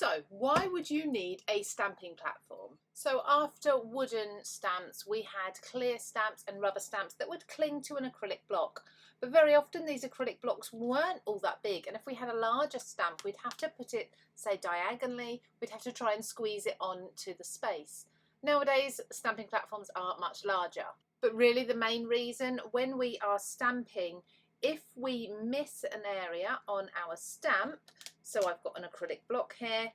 So why would you need a stamping platform? So after wooden stamps, we had clear stamps and rubber stamps that would cling to an acrylic block. But very often these acrylic blocks weren't all that big, and if we had a larger stamp, we'd have to put it, say, diagonally. We'd have to try and squeeze it onto the space. Nowadays, stamping platforms are much larger. But really the main reason, when we are stamping, if we miss an area on our stamp, so I've got an acrylic block here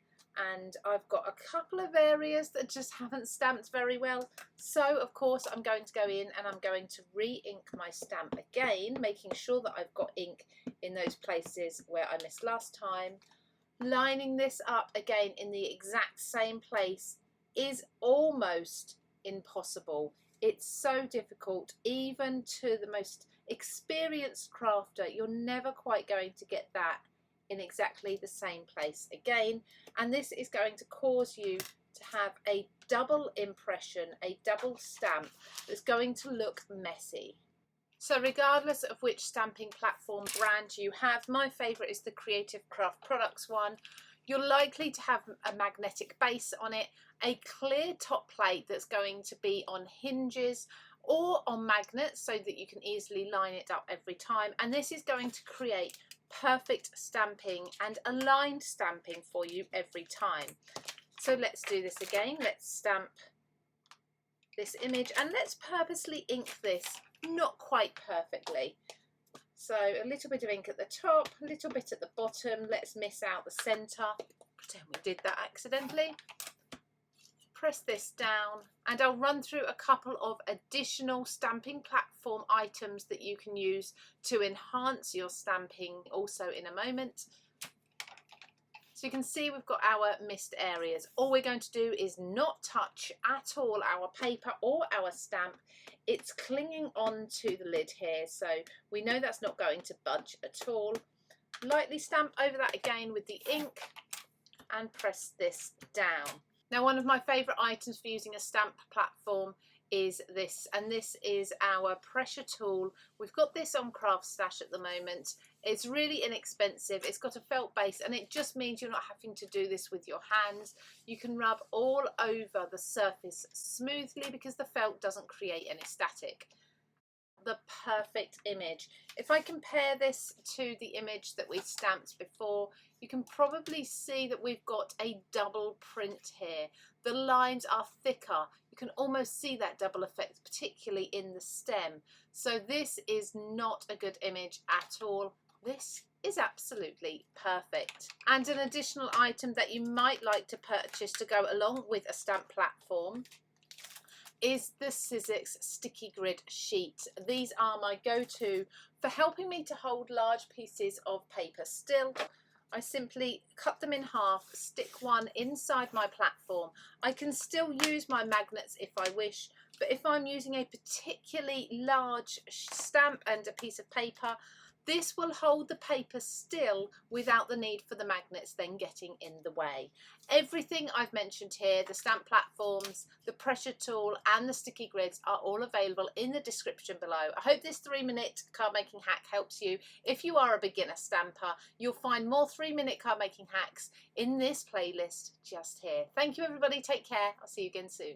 and I've got a couple of areas that just haven't stamped very well, so of course I'm going to go in and I'm going to re-ink my stamp again, making sure that I've got ink in those places where I missed last time. Lining this up again in the exact same place is almost impossible. It's so difficult, even to the most experienced crafter. You're never quite going to get that in exactly the same place again, and this is going to cause you to have a double impression, a double stamp that's going to look messy. So regardless of which stamping platform brand you have, my favourite is the Creative Craft Products one. You're likely to have a magnetic base on it, a clear top plate that's going to be on hinges or on magnets so that you can easily line it up every time, and this is going to create perfect stamping and aligned stamping for you every time. So let's do this again. Let's stamp this image and let's purposely ink this not quite perfectly. So a little bit of ink at the top, a little bit at the bottom. Let's miss out the center. Pretend we did that accidentally. Press this down and I'll run through a couple of additional stamping platform items that you can use to enhance your stamping also in a moment. So you can see we've got our missed areas. All we're going to do is not touch at all our paper or our stamp. It's clinging onto the lid here, so we know that's not going to budge at all. Lightly stamp over that again with the ink and press this down. Now, one of my favourite items for using a stamp platform is this, and this is our pressure tool. We've got this on CraftStash at the moment. It's really inexpensive. It's got a felt base and it just means you're not having to do this with your hands. You can rub all over the surface smoothly because the felt doesn't create any static. The perfect image. If I compare this to the image that we stamped before, you can probably see that we've got a double print here. The lines are thicker. You can almost see that double effect, particularly in the stem. So this is not a good image at all. This is absolutely perfect. And an additional item that you might like to purchase to go along with a stamp platform is the Sizzix sticky grid sheet. These are my go-to for helping me to hold large pieces of paper still. I simply cut them in half, stick one inside my platform. I can still use my magnets if I wish, but if I'm using a particularly large stamp and a piece of paper, this will hold the paper still without the need for the magnets then getting in the way. Everything I've mentioned here, the stamp platforms, the pressure tool and the sticky grids, are all available in the description below. I hope this 3-minute card making hack helps you. If you are a beginner stamper, you'll find more 3-minute card making hacks in this playlist just here. Thank you everybody, take care, I'll see you again soon.